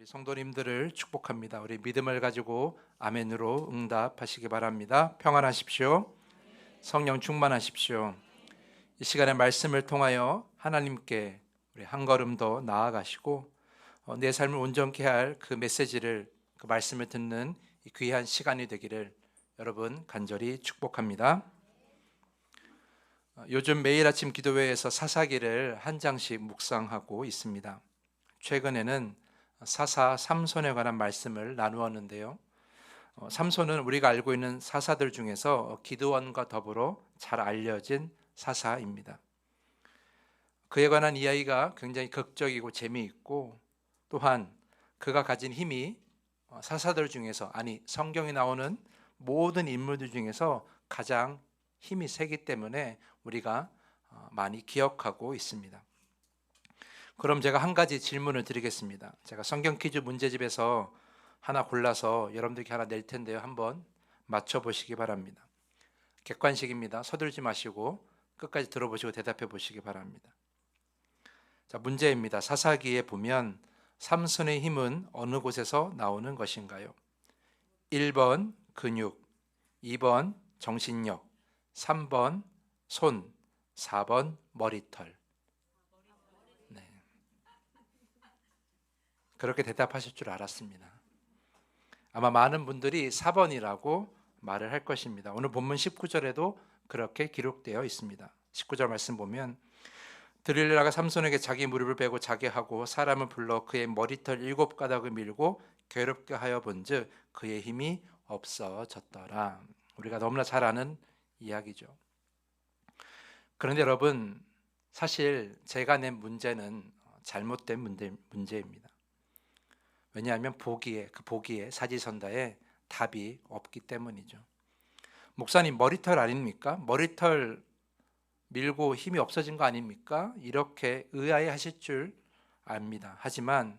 우리 성도님들을 축복합니다. 우리 믿음을 가지고 아멘으로 응답하시기 바랍니다. 평안하십시오. 성령 충만하십시오. 이 시간에 말씀을 통하여 하나님께 우리 한 걸음 더 나아가시고 내 삶을 온전케 할 그 메시지를, 그 말씀을 듣는 이 귀한 시간이 되기를 여러분 간절히 축복합니다. 요즘 매일 아침 기도회에서 사사기를 한 장씩 묵상하고 있습니다. 최근에는 사사 삼손에 관한 말씀을 나누었는데요. 삼손은 우리가 알고 있는 사사들 중에서 기드온과 더불어 잘 알려진 사사입니다. 그에 관한 이야기가 굉장히 극적이고 재미있고, 또한 그가 가진 힘이 사사들 중에서, 아니 성경에 나오는 모든 인물들 중에서 가장 힘이 세기 때문에 우리가 많이 기억하고 있습니다. 그럼 제가 한 가지 질문을 드리겠습니다. 제가 성경 퀴즈 문제집에서 하나 골라서 여러분들께 하나 낼 텐데요. 한번 맞춰보시기 바랍니다. 객관식입니다. 서둘지 마시고 끝까지 들어보시고 대답해 보시기 바랍니다. 자, 문제입니다. 사사기에 보면 삼손의 힘은 어느 곳에서 나오는 것인가요? 1번 근육, 2번 정신력, 3번 손, 4번 머리털. 그렇게 대답하실 줄 알았습니다. 아마 많은 분들이 4번이라고 말을 할 것입니다. 오늘 본문 19절에도 그렇게 기록되어 있습니다. 19절 말씀 보면 드릴라가 삼손에게 자기 무릎을 베고 자게 하고 사람을 불러 그의 머리털 7가닥을 밀고 괴롭게 하여 본즉 그의 힘이 없어졌더라. 우리가 너무나 잘 아는 이야기죠. 그런데 여러분, 사실 제가 낸 문제는 잘못된 문제입니다. 왜냐하면 그 보기에 사지선다에 답이 없기 때문이죠. 목사님, 머리털 아닙니까? 머리털 밀고 힘이 없어진 거 아닙니까? 이렇게 의아해하실 줄 압니다. 하지만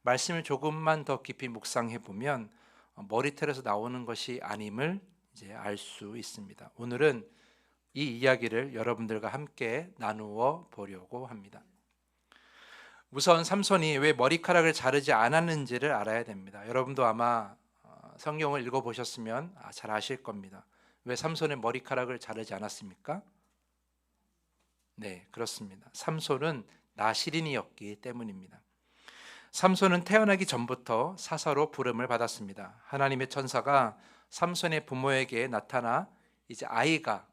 말씀을 조금만 더 깊이 묵상해 보면 머리털에서 나오는 것이 아님을 이제 알 수 있습니다. 오늘은 이 이야기를 여러분들과 함께 나누어 보려고 합니다. 우선 삼손이 왜 머리카락을 자르지 않았는지를 알아야 됩니다. 여러분도 아마 성경을 읽어보셨으면 잘 아실 겁니다. 왜 삼손의 머리카락을 자르지 않았습니까? 네, 그렇습니다. 삼손은 나실인이었기 때문입니다. 삼손은 태어나기 전부터 사사로 부름을 받았습니다. 하나님의 천사가 삼손의 부모에게 나타나 아이가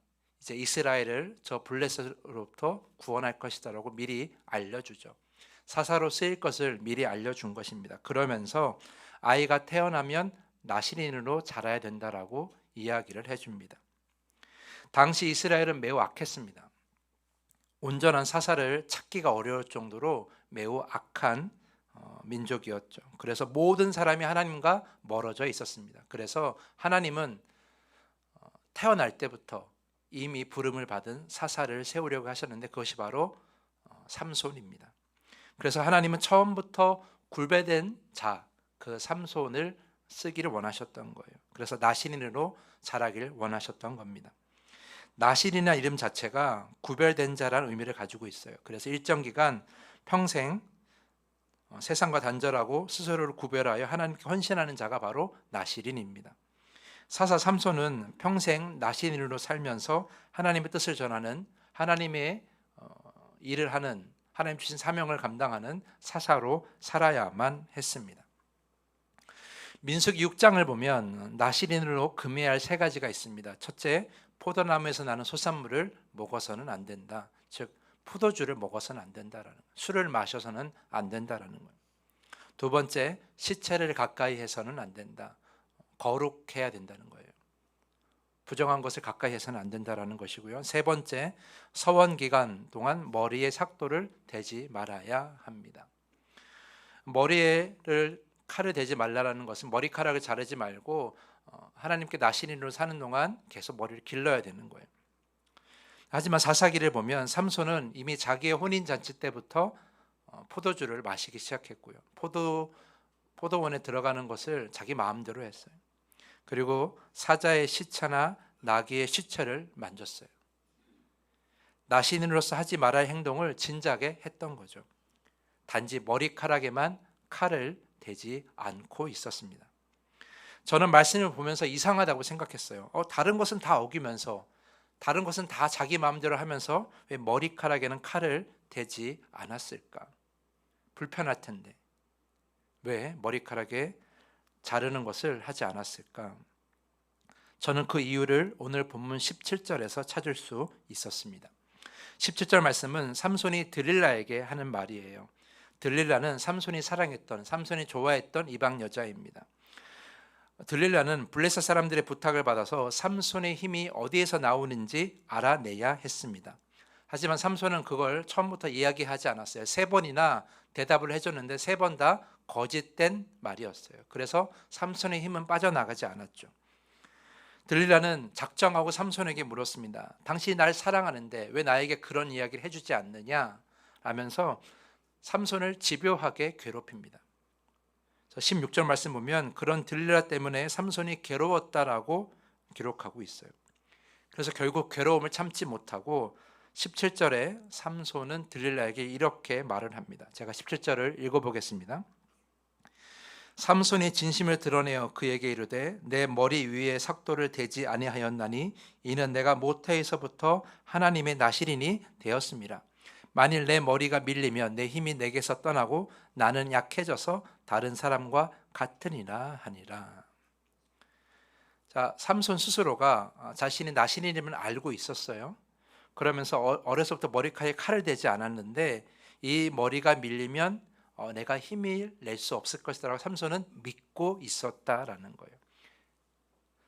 이스라엘을 저 블레셋으로부터 구원할 것이다라고 미리 알려주죠. 사사로 쓰일 것을 미리 알려준 것입니다. 그러면서 아이가 태어나면 나실인으로 자라야 된다라고 이야기를 해줍니다. 당시 이스라엘은 매우 악했습니다. 온전한 사사를 찾기가 어려울 정도로 매우 악한 민족이었죠. 그래서 모든 사람이 하나님과 멀어져 있었습니다. 그래서 하나님은 태어날 때부터 이미 부름을 받은 사사를 세우려고 하셨는데 그것이 바로 삼손입니다. 그래서 하나님은 처음부터 굴배된 자, 그 삼손을 쓰기를 원하셨던 거예요. 그래서 나실인으로 자라길 원하셨던 겁니다. 나실인이라는 이름 자체가 구별된 자라는 의미를 가지고 있어요. 그래서 일정 기간 평생 세상과 단절하고 스스로를 구별하여 하나님께 헌신하는 자가 바로 나실인입니다. 사사 삼손은 평생 나실인으로 살면서 하나님의 뜻을 전하는, 하나님의 일을 하는, 하나님 주신 사명을 감당하는 사사로 살아야만 했습니다. 민수기 6장을 보면 나실인으로 금해야 할 3가지가 있습니다. 첫째, 포도나무에서 나는 소산물을 먹어서는 안 된다. 즉 포도주를 먹어서는 안 된다라는 거예요. 술을 마셔서는 안 된다라는 거예요. 두 번째, 시체를 가까이 해서는 안 된다. 거룩해야 된다는 거예요. 부정한 것을 가까이 해서는 안 된다라는 것이고요. 세 번째, 서원 기간 동안 머리에 삭도를 대지 말아야 합니다. 머리를 칼을 대지 말라는 것은 머리카락을 자르지 말고 하나님께 나실인으로 사는 동안 계속 머리를 길러야 되는 거예요. 하지만 사사기를 보면 삼손은 이미 자기의 혼인잔치 때부터 포도주를 마시기 시작했고요. 포도원에 들어가는 것을 자기 마음대로 했어요. 그리고 사자의 시체나 나귀의 시체를 만졌어요. 나신인으로서 하지 말아야 할 행동을 진작에 했던 거죠. 단지 머리카락에만 칼을 되지 않고 있었습니다. 저는 말씀을 보면서 이상하다고 생각했어요. 다른 것은 다 어기면서, 다른 것은 다 자기 마음대로 하면서 왜 머리카락에는 칼을 대지 않았을까? 불편할 텐데 왜 머리카락에 자르는 것을 하지 않았을까? 저는 그 이유를 오늘 본문 17절에서 찾을 수 있었습니다. 17절 말씀은 삼손이 들릴라에게 하는 말이에요. 들릴라는 삼손이 사랑했던, 삼손이 좋아했던 이방 여자입니다. 들릴라는 블레셋 사람들의 부탁을 받아서 삼손의 힘이 어디에서 나오는지 알아내야 했습니다. 하지만 삼손은 그걸 처음부터 이야기하지 않았어요. 3번이나 대답을 해줬는데 3번 다 거짓된 말이었어요. 그래서 삼손의 힘은 빠져나가지 않았죠. 들릴라는 작정하고 삼손에게 물었습니다. 당신이 날 사랑하는데 왜 나에게 그런 이야기를 해주지 않느냐? 라면서 삼손을 집요하게 괴롭힙니다. 16절 말씀 보면 그런 들릴라 때문에 삼손이 괴로웠다라고 기록하고 있어요. 그래서 결국 괴로움을 참지 못하고 17절에 삼손은 들릴라에게 이렇게 말을 합니다. 제가 17절을 읽어보겠습니다. 삼손이 진심을 드러내어 그에게 이르되 내 머리 위에 삭도를 대지 아니하였나니 이는 내가 모태에서부터 하나님의 나실인이 되었습니다. 만일 내 머리가 밀리면 내 힘이 내게서 떠나고 나는 약해져서 다른 사람과 같으니라 하니라. 자, 삼손 스스로가 자신이 나실인임을 알고 있었어요. 그러면서 어려서부터 머리카락에 칼을 대지 않았는데 이 머리가 밀리면 내가 힘을 낼 수 없을 것이라고 삼손은 믿고 있었다라는 거예요.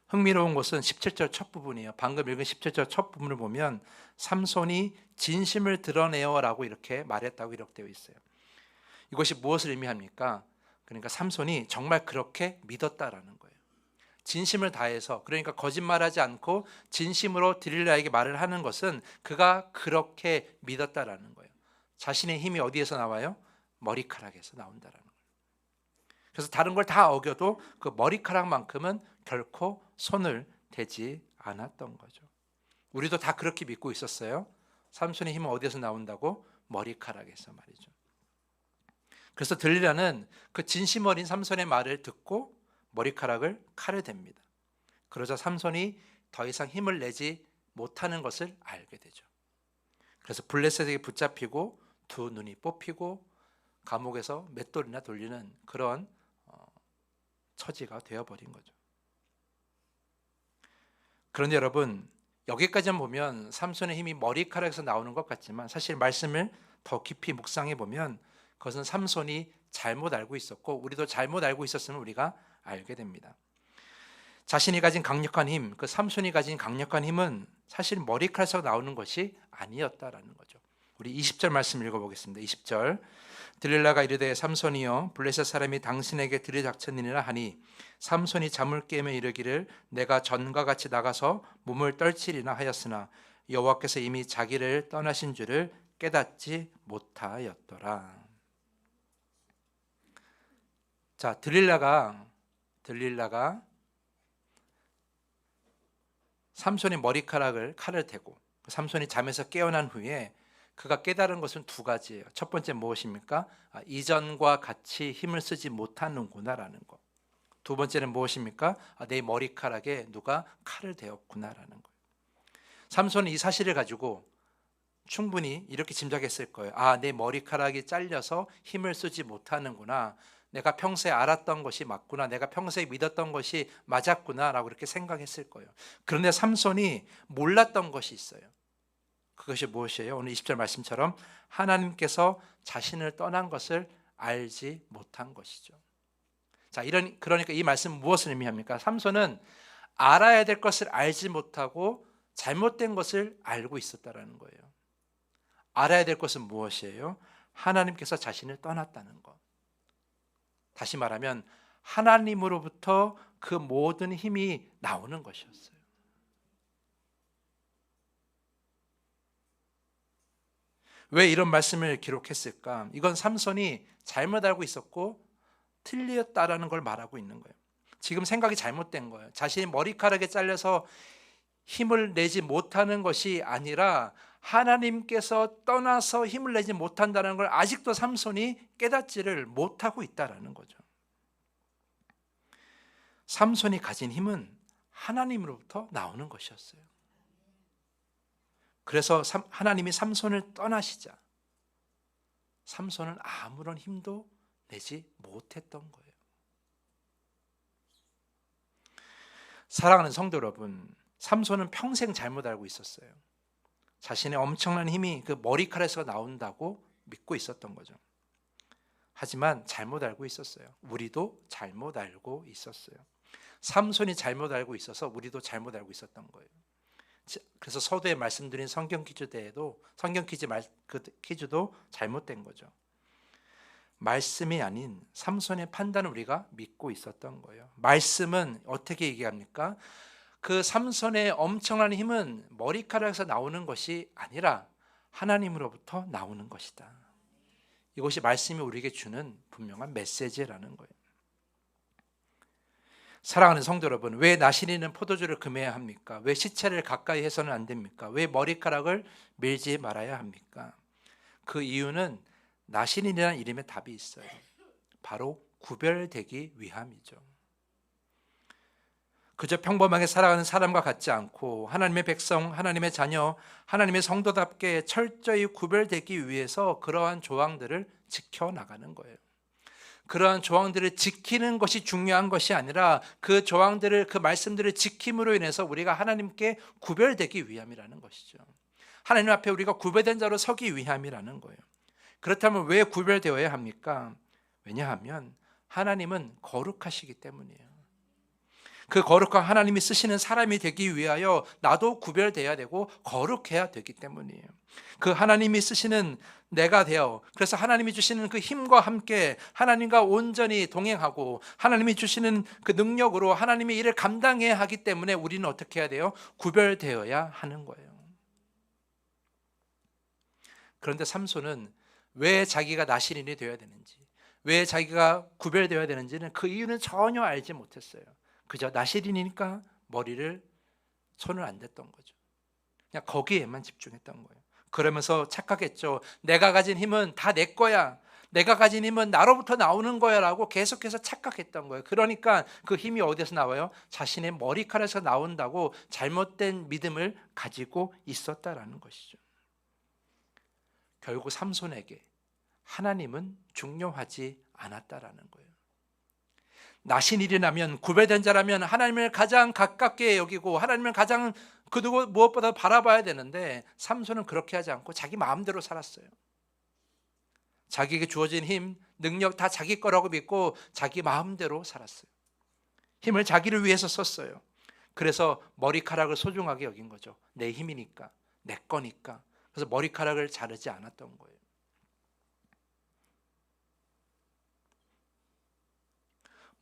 흥미로운 것은 17절 첫 부분이에요. 방금 읽은 17절 첫 부분을 보면 삼손이 진심을 드러내어라고 이렇게 말했다고 기록되어 있어요. 이것이 무엇을 의미합니까? 그러니까 삼손이 정말 그렇게 믿었다라는 거예요. 진심을 다해서, 그러니까 거짓말하지 않고 진심으로 들릴라에게 말을 하는 것은 그가 그렇게 믿었다라는 거예요. 자신의 힘이 어디에서 나와요? 머리카락에서 나온다라는 거예요. 그래서 다른 걸 다 어겨도 그 머리카락만큼은 결코 손을 대지 않았던 거죠. 우리도 다 그렇게 믿고 있었어요. 삼손의 힘은 어디에서 나온다고? 머리카락에서 말이죠. 그래서 들릴라는 그 진심 어린 삼손의 말을 듣고 머리카락을 칼에 댑니다. 그러자 삼손이 더 이상 힘을 내지 못하는 것을 알게 되죠. 그래서 블레셋에게 붙잡히고 두 눈이 뽑히고 감옥에서 맷돌이나 돌리는 그런 처지가 되어버린 거죠. 그런데 여러분, 여기까지만 보면 삼손의 힘이 머리카락에서 나오는 것 같지만 사실 말씀을 더 깊이 묵상해 보면 그것은 삼손이 잘못 알고 있었고 우리도 잘못 알고 있었으면 우리가 알게 됩니다. 자신이 가진 강력한 힘, 그 삼손이 가진 강력한 힘은 사실 머리카락에서 나오는 것이 아니었다라는 거죠. 우리 20절 말씀 읽어보겠습니다. 20절 들릴라가 이르되 삼손이여 블레셋 사람이 당신에게 들이닥쳤느니라 하니 삼손이 잠을 깨며 이르기를 내가 전과 같이 나가서 몸을 떨치리나 하였으나 여호와께서 이미 자기를 떠나신 줄을 깨닫지 못하였더라. 자, 들릴라가 삼손의 머리카락을 칼을 대고 삼손이 잠에서 깨어난 후에 그가 깨달은 것은 두 가지예요. 첫 번째 무엇입니까? 이전과 같이 힘을 쓰지 못하는구나라는 것. 두 번째는 무엇입니까? 내 머리카락에 누가 칼을 대었구나라는 거예요. 삼손은 이 사실을 가지고 충분히 이렇게 짐작했을 거예요. 내 머리카락이 잘려서 힘을 쓰지 못하는구나. 내가 평소에 알았던 것이 맞구나. 내가 평소에 믿었던 것이 맞았구나 라고 이렇게 생각했을 거예요. 그런데 삼손이 몰랐던 것이 있어요. 그것이 무엇이에요? 오늘 20절 말씀처럼 하나님께서 자신을 떠난 것을 알지 못한 것이죠. 자, 그러니까 이 말씀 무엇을 의미합니까? 삼손은 알아야 될 것을 알지 못하고 잘못된 것을 알고 있었다라는 거예요. 알아야 될 것은 무엇이에요? 하나님께서 자신을 떠났다는 것. 다시 말하면 하나님으로부터 그 모든 힘이 나오는 것이었어요. 왜 이런 말씀을 기록했을까? 이건 삼손이 잘못 알고 있었고 틀렸다라는 걸 말하고 있는 거예요. 지금 생각이 잘못된 거예요. 자신이 머리카락에 잘려서 힘을 내지 못하는 것이 아니라 하나님께서 떠나서 힘을 내지 못한다는 걸 아직도 삼손이 깨닫지를 못하고 있다라는 거죠. 삼손이 가진 힘은 하나님으로부터 나오는 것이었어요. 그래서 하나님이 삼손을 떠나시자 삼손은 아무런 힘도 내지 못했던 거예요. 사랑하는 성도 여러분, 삼손은 평생 잘못 알고 있었어요. 자신의 엄청난 힘이 그 머리카락에서 나온다고 믿고 있었던 거죠. 하지만 잘못 알고 있었어요. 우리도 잘못 알고 있었어요. 삼손이 잘못 알고 있어서 우리도 잘못 알고 있었던 거예요. 그래서 서두에 말씀드린 성경 퀴즈대에도 성경 퀴즈도 잘못된 거죠. 말씀이 아닌 삼손의 판단을 우리가 믿고 있었던 거예요. 말씀은 어떻게 얘기합니까? 그 삼손의 엄청난 힘은 머리카락에서 나오는 것이 아니라 하나님으로부터 나오는 것이다. 이것이 말씀이 우리에게 주는 분명한 메시지라는 거예요. 사랑하는 성도 여러분, 왜 나시리는 포도주를 금해야 합니까? 왜 시체를 가까이 해서는 안 됩니까? 왜 머리카락을 밀지 말아야 합니까? 그 이유는 나시린이라는 이름에 답이 있어요. 바로 구별되기 위함이죠. 그저 평범하게 살아가는 사람과 같지 않고 하나님의 백성, 하나님의 자녀, 하나님의 성도답게 철저히 구별되기 위해서 그러한 조항들을 지켜나가는 거예요. 그러한 조항들을 지키는 것이 중요한 것이 아니라 그 조항들을, 그 말씀들을 지킴으로 인해서 우리가 하나님께 구별되기 위함이라는 것이죠. 하나님 앞에 우리가 구별된 자로 서기 위함이라는 거예요. 그렇다면 왜 구별되어야 합니까? 왜냐하면 하나님은 거룩하시기 때문이에요. 그 거룩한 하나님이 쓰시는 사람이 되기 위하여 나도 구별되어야 되고 거룩해야 되기 때문이에요. 그 하나님이 쓰시는 내가 되어, 그래서 하나님이 주시는 그 힘과 함께 하나님과 온전히 동행하고 하나님이 주시는 그 능력으로 하나님의 일을 감당해야 하기 때문에 우리는 어떻게 해야 돼요? 구별되어야 하는 거예요. 그런데 삼손은 왜 자기가 나시린이 되어야 되는지, 왜 자기가 구별되어야 되는지는 그 이유는 전혀 알지 못했어요. 그저 나시린이니까 손을 안 댔던 거죠. 그냥 거기에만 집중했던 거예요. 그러면서 착각했죠. 내가 가진 힘은 다 내 거야. 내가 가진 힘은 나로부터 나오는 거야 라고 계속해서 착각했던 거예요. 그러니까 그 힘이 어디서 나와요? 자신의 머리카락에서 나온다고 잘못된 믿음을 가지고 있었다라는 것이죠. 결국 삼손에게 하나님은 중요하지 않았다라는 거예요. 나신일이라면, 구별된 자라면 하나님을 가장 가깝게 여기고 하나님을 가장 그 누구 무엇보다 바라봐야 되는데 삼손은 그렇게 하지 않고 자기 마음대로 살았어요. 자기에게 주어진 힘, 능력 다 자기 거라고 믿고 자기 마음대로 살았어요. 힘을 자기를 위해서 썼어요. 그래서 머리카락을 소중하게 여긴 거죠. 내 힘이니까, 내 거니까. 그래서 머리카락을 자르지 않았던 거예요.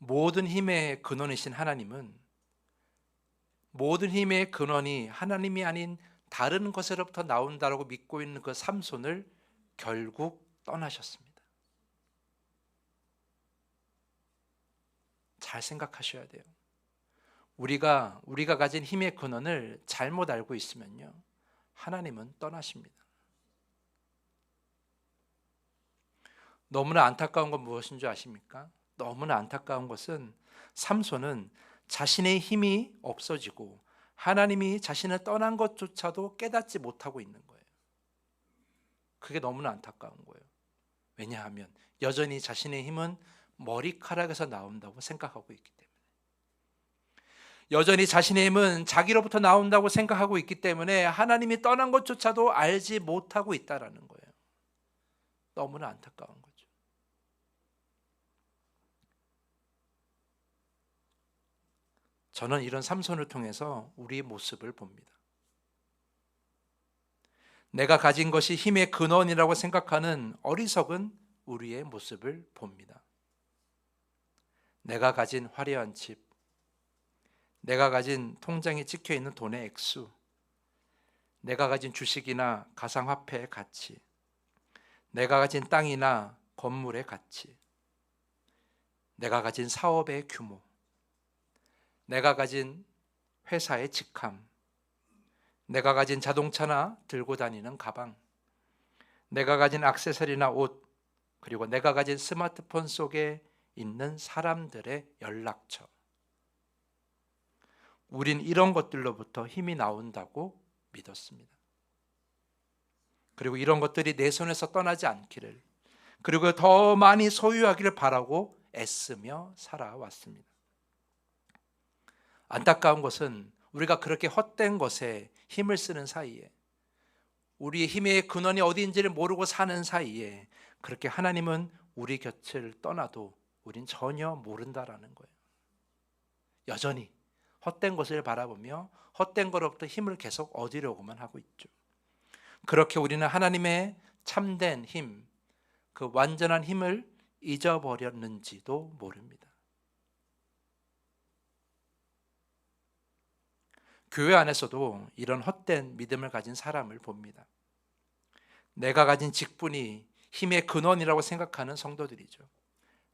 모든 힘의 근원이신 하나님은, 모든 힘의 근원이 하나님이 아닌 다른 것으로부터 나온다고 믿고 있는 그 삼손을 결국 떠나셨습니다. 잘 생각하셔야 돼요. 우리가 가진 힘의 근원을 잘못 알고 있으면요, 하나님은 떠나십니다. 너무나 안타까운 건 무엇인 줄 아십니까? 너무나 안타까운 것은 삼손은 자신의 힘이 없어지고 하나님이 자신을 떠난 것조차도 깨닫지 못하고 있는 거예요. 그게 너무나 안타까운 거예요. 왜냐하면 여전히 자신의 힘은 머리카락에서 나온다고 생각하고 있기 때문에, 여전히 자신의 힘은 자기로부터 나온다고 생각하고 있기 때문에 하나님이 떠난 것조차도 알지 못하고 있다라는 거예요. 너무나 안타까운 거죠. 저는 이런 삼손을 통해서 우리의 모습을 봅니다. 내가 가진 것이 힘의 근원이라고 생각하는 어리석은 우리의 모습을 봅니다. 내가 가진 화려한 집, 내가 가진 통장에 찍혀 있는 돈의 액수, 내가 가진 주식이나 가상화폐의 가치, 내가 가진 땅이나 건물의 가치, 내가 가진 사업의 규모, 내가 가진 회사의 직함, 내가 가진 자동차나 들고 다니는 가방, 내가 가진 액세서리나 옷, 그리고 내가 가진 스마트폰 속에 있는 사람들의 연락처, 우린 이런 것들로부터 힘이 나온다고 믿었습니다. 그리고 이런 것들이 내 손에서 떠나지 않기를, 그리고 더 많이 소유하기를 바라고 애쓰며 살아왔습니다. 안타까운 것은 우리가 그렇게 헛된 것에 힘을 쓰는 사이에, 우리의 힘의 근원이 어디인지를 모르고 사는 사이에 그렇게 하나님은 우리 곁을 떠나도 우린 전혀 모른다라는 거예요. 여전히 헛된 것을 바라보며 헛된 것으로부터 힘을 계속 얻으려고만 하고 있죠. 그렇게 우리는 하나님의 참된 힘, 그 완전한 힘을 잊어버렸는지도 모릅니다. 교회 안에서도 이런 헛된 믿음을 가진 사람을 봅니다. 내가 가진 직분이 힘의 근원이라고 생각하는 성도들이죠.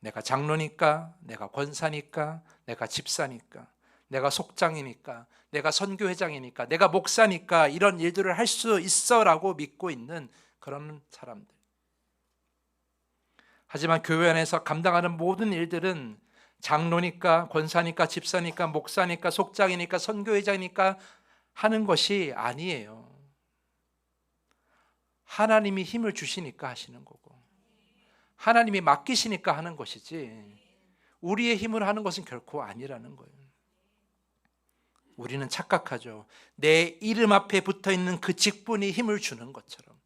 내가 장로니까, 내가 권사니까, 내가 집사니까, 내가 속장이니까, 내가 선교회장이니까, 내가 목사니까 이런 일들을 할 수 있어라고 믿고 있는 그런 사람들. 하지만 교회 안에서 감당하는 모든 일들은 장로니까, 권사니까, 집사니까, 목사니까, 속장이니까, 선교회장이니까 하는 것이 아니에요. 하나님이 힘을 주시니까 하시는 거고, 하나님이 맡기시니까 하는 것이지 우리의 힘으로 하는 것은 결코 아니라는 거예요. 우리는 착각하죠. 내 이름 앞에 붙어있는 그 직분이 힘을 주는 것처럼,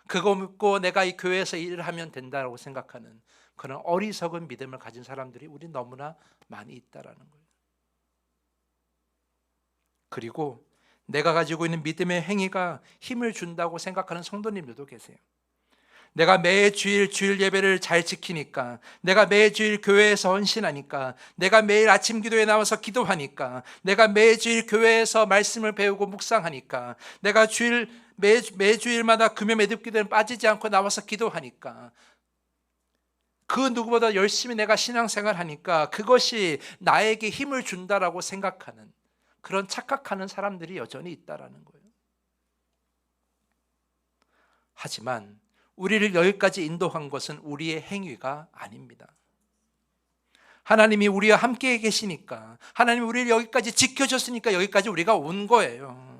그거 믿고 내가 이 교회에서 일을 하면 된다고 생각하는 그런 어리석은 믿음을 가진 사람들이 우리 너무나 많이 있다라는 거예요. 그리고 내가 가지고 있는 믿음의 행위가 힘을 준다고 생각하는 성도님들도 계세요. 내가 매주일 주일 예배를 잘 지키니까, 내가 매주일 교회에서 헌신하니까, 내가 매일 아침 기도에 나와서 기도하니까, 내가 매주일 교회에서 말씀을 배우고 묵상하니까, 내가 매주일마다 금요 매듭 기도에 빠지지 않고 나와서 기도하니까, 그 누구보다 열심히 내가 신앙생활 하니까 그것이 나에게 힘을 준다라고 생각하는 그런 착각하는 사람들이 여전히 있다라는 거예요. 하지만 우리를 여기까지 인도한 것은 우리의 행위가 아닙니다. 하나님이 우리와 함께 계시니까, 하나님이 우리를 여기까지 지켜줬으니까 여기까지 우리가 온 거예요.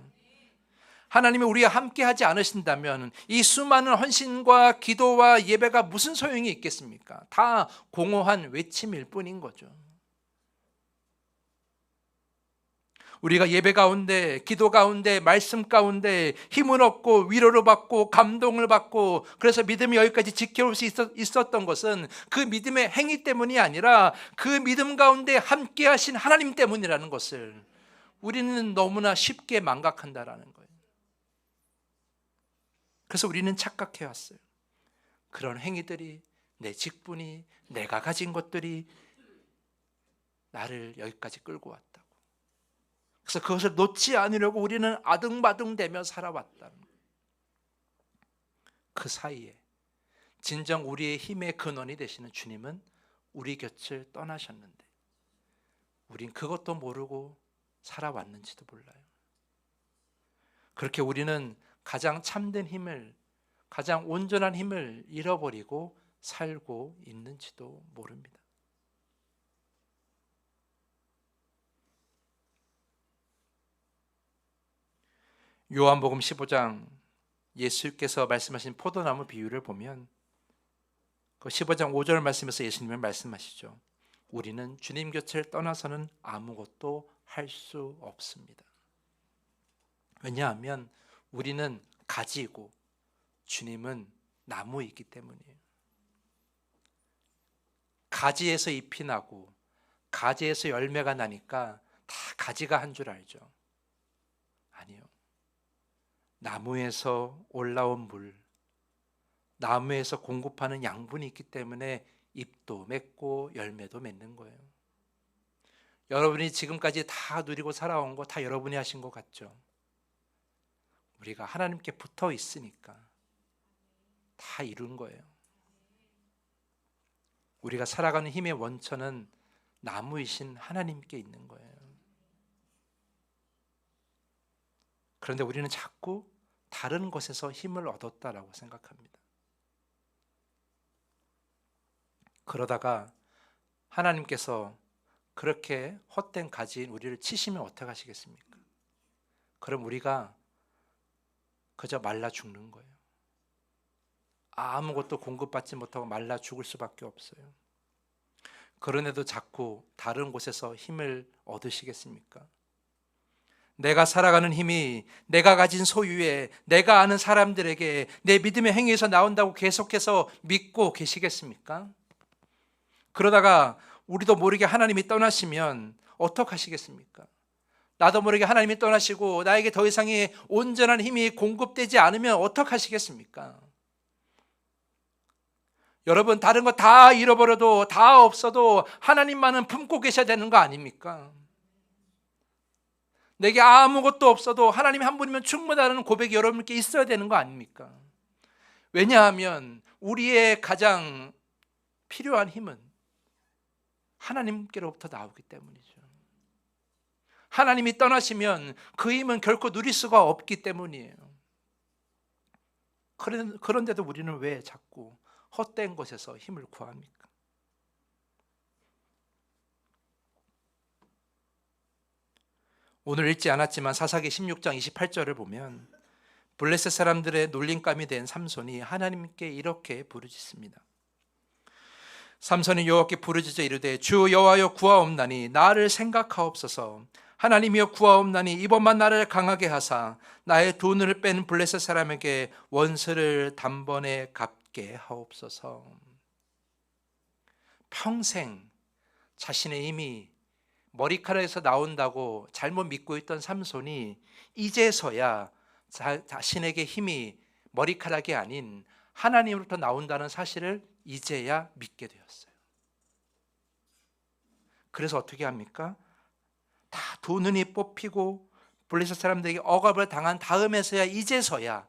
하나님이 우리와 함께 하지 않으신다면 이 수많은 헌신과 기도와 예배가 무슨 소용이 있겠습니까? 다 공허한 외침일 뿐인 거죠. 우리가 예배 가운데, 기도 가운데, 말씀 가운데 힘을 얻고 위로를 받고 감동을 받고 그래서 믿음이 여기까지 지켜올 수 있었던 것은 그 믿음의 행위 때문이 아니라 그 믿음 가운데 함께 하신 하나님 때문이라는 것을 우리는 너무나 쉽게 망각한다라는 거예요. 그래서 우리는 착각해왔어요. 그런 행위들이, 내 직분이, 내가 가진 것들이 나를 여기까지 끌고 왔다고. 그래서 그것을 놓지 않으려고 우리는 아등바등대며 살아왔다는 거예요. 그 사이에 진정 우리의 힘의 근원이 되시는 주님은 우리 곁을 떠나셨는데 우린 그것도 모르고 살아왔는지도 몰라요. 그렇게 우리는 가장 참된 힘을, 가장 온전한 힘을 잃어버리고 살고 있는지도 모릅니다. 요한복음 15장 예수께서 말씀하신 포도나무 비유를 보면 그 15장 5절 말씀에서 예수님은 말씀하시죠. 우리는 주님 곁을 떠나서는 아무것도 할 수 없습니다. 왜냐하면 우리는 가지고 주님은 나무이기 때문이에요. 가지에서 잎이 나고 가지에서 열매가 나니까 다 가지가 한 줄 알죠. 아니요. 나무에서 올라온 물, 나무에서 공급하는 양분이 있기 때문에 잎도 맺고 열매도 맺는 거예요. 여러분이 지금까지 다 누리고 살아온 거 다 여러분이 하신 것 같죠? 우리가 하나님께 붙어 있으니까 다 이룬 거예요. 우리가 살아가는 힘의 원천은 나무이신 하나님께 있는 거예요. 그런데 우리는 자꾸 다른 것에서 힘을 얻었다라고 생각합니다. 그러다가 하나님께서 그렇게 헛된 가지인 우리를 치시면 어떡하시겠습니까? 그럼 우리가 그저 말라 죽는 거예요. 아무것도 공급받지 못하고 말라 죽을 수밖에 없어요. 그런데도 자꾸 다른 곳에서 힘을 얻으시겠습니까? 내가 살아가는 힘이 내가 가진 소유에, 내가 아는 사람들에게 내 믿음의 행위에서 나온다고 계속해서 믿고 계시겠습니까? 그러다가 우리도 모르게 하나님이 떠나시면 어떡하시겠습니까? 나도 모르게 하나님이 떠나시고 나에게 더 이상의 온전한 힘이 공급되지 않으면 어떡하시겠습니까? 여러분, 다른 거 다 잃어버려도, 다 없어도 하나님만은 품고 계셔야 되는 거 아닙니까? 내게 아무것도 없어도 하나님 한 분이면 충분하다는 고백이 여러분께 있어야 되는 거 아닙니까? 왜냐하면 우리의 가장 필요한 힘은 하나님께로부터 나오기 때문이죠. 하나님이 떠나시면 그 힘은 결코 누릴 수가 없기 때문이에요. 그런데도 우리는 왜 자꾸 헛된 곳에서 힘을 구합니까? 오늘 읽지 않았지만 사사기 16장 28절을 보면 블레셋 사람들의 놀림감이 된 삼손이 하나님께 이렇게 부르짖습니다. 삼손이 여호와께 부르짖어 이르되 주 여호와여 구하옵나니 나를 생각하옵소서. 하나님이여 구하옵나니 이번만 나를 강하게 하사 나의 두 눈을 뺀 블레셋 사람에게 원수를 단번에 갚게 하옵소서. 평생 자신의 힘이 머리카락에서 나온다고 잘못 믿고 있던 삼손이 이제서야 자신에게 힘이 머리카락이 아닌 하나님으로부터 나온다는 사실을 이제야 믿게 되었어요. 그래서 어떻게 합니까? 다 두 눈이 뽑히고 블레셋 사람들에게 억압을 당한 다음에서야 이제서야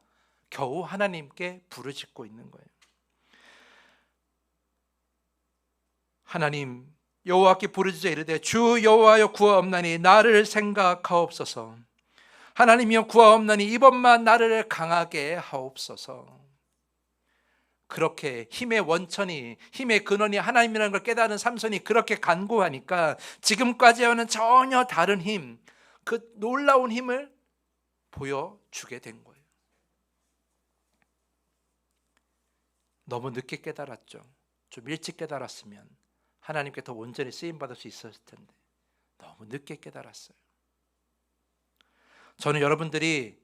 겨우 하나님께 부르짖고 있는 거예요. 하나님, 여호와께 부르짖어 이르되 주 여호와여 구하옵나니 나를 생각하옵소서. 하나님이여 구하옵나니 이번만 나를 강하게 하옵소서. 그렇게 힘의 원천이, 힘의 근원이 하나님이라는 걸 깨달은 삼손이 그렇게 간구하니까 지금까지와는 전혀 다른 힘, 그 놀라운 힘을 보여주게 된 거예요. 너무 늦게 깨달았죠. 좀 일찍 깨달았으면 하나님께 더 온전히 쓰임받을 수 있었을 텐데 너무 늦게 깨달았어요. 저는 여러분들이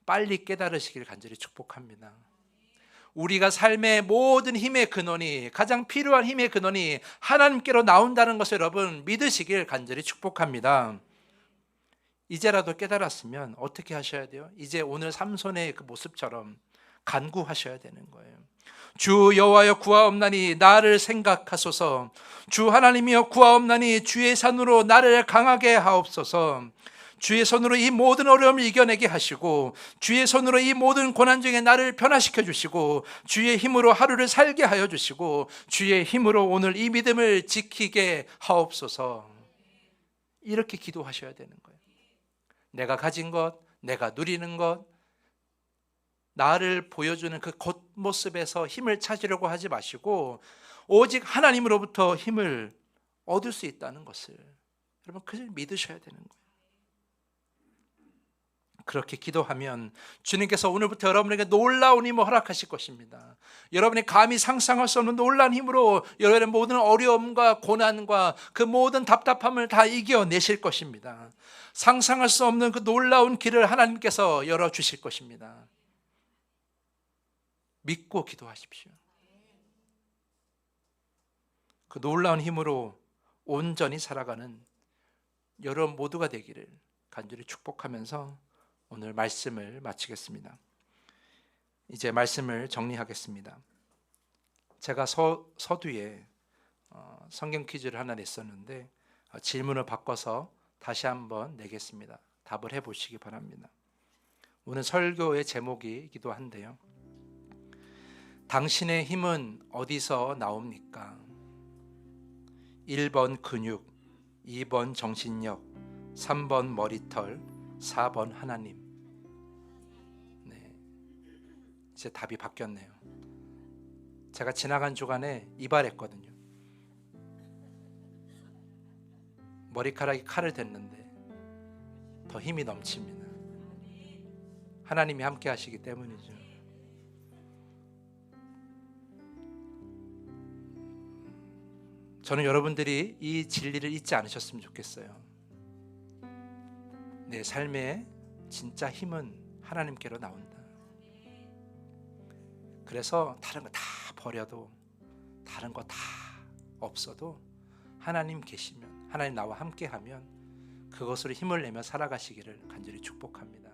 빨리 깨달으시길 간절히 축복합니다. 우리가 삶의 모든 힘의 근원이, 가장 필요한 힘의 근원이 하나님께로 나온다는 것을 여러분 믿으시길 간절히 축복합니다. 이제라도 깨달았으면 어떻게 하셔야 돼요? 이제 오늘 삼손의 그 모습처럼 간구하셔야 되는 거예요. 주 여호와여 구하옵나니 나를 생각하소서. 주 하나님이여 구하옵나니 주의 손으로 나를 강하게 하옵소서. 주의 손으로 이 모든 어려움을 이겨내게 하시고 주의 손으로 이 모든 고난 중에 나를 변화시켜 주시고 주의 힘으로 하루를 살게 하여 주시고 주의 힘으로 오늘 이 믿음을 지키게 하옵소서. 이렇게 기도하셔야 되는 거예요. 내가 가진 것, 내가 누리는 것, 나를 보여주는 그 겉모습에서 힘을 찾으려고 하지 마시고 오직 하나님으로부터 힘을 얻을 수 있다는 것을 여러분 그걸 믿으셔야 되는 거예요. 그렇게 기도하면 주님께서 오늘부터 여러분에게 놀라운 힘을 허락하실 것입니다. 여러분이 감히 상상할 수 없는 놀라운 힘으로 여러분의 모든 어려움과 고난과 그 모든 답답함을 다 이겨내실 것입니다. 상상할 수 없는 그 놀라운 길을 하나님께서 열어주실 것입니다. 믿고 기도하십시오. 그 놀라운 힘으로 온전히 살아가는 여러분 모두가 되기를 간절히 축복하면서 오늘 말씀을 마치겠습니다. 이제 말씀을 정리하겠습니다. 제가 서두에 성경 퀴즈를 하나 냈었는데 질문을 바꿔서 다시 한번 내겠습니다. 답을 해보시기 바랍니다. 오늘 설교의 제목이기도 한데요. 당신의 힘은 어디서 나옵니까? 1번 근육, 2번 정신력, 3번 머리털, 4번 하나님. 네, 이제 답이 바뀌었네요. 제가 지나간 주간에 이발했거든요. 머리카락이 칼을 댔는데 더 힘이 넘칩니다. 하나님이 함께 하시기 때문이죠. 저는 여러분들이 이 진리를 잊지 않으셨으면 좋겠어요. 내 삶의 진짜 힘은 하나님께로 나온다. 그래서 다른 거 다 버려도, 다른 거 다 없어도 하나님 계시면, 하나님 나와 함께 하면 그것으로 힘을 내며 살아가시기를 간절히 축복합니다.